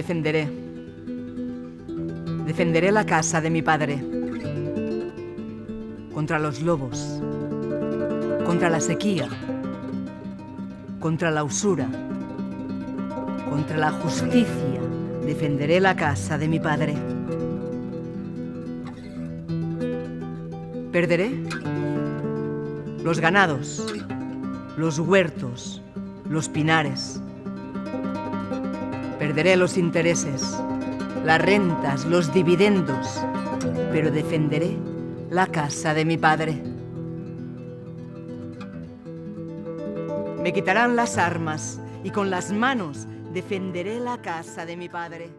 Defenderé. Defenderé la casa de mi padre. Contra los lobos. Contra la sequía. Contra la usura. Contra la justicia. Defenderé la casa de mi padre. Perderé los ganados, los huertos, los pinares. Perderé los intereses, las rentas, los dividendos, pero defenderé la casa de mi padre. Me quitarán las armas y con las manos defenderé la casa de mi padre.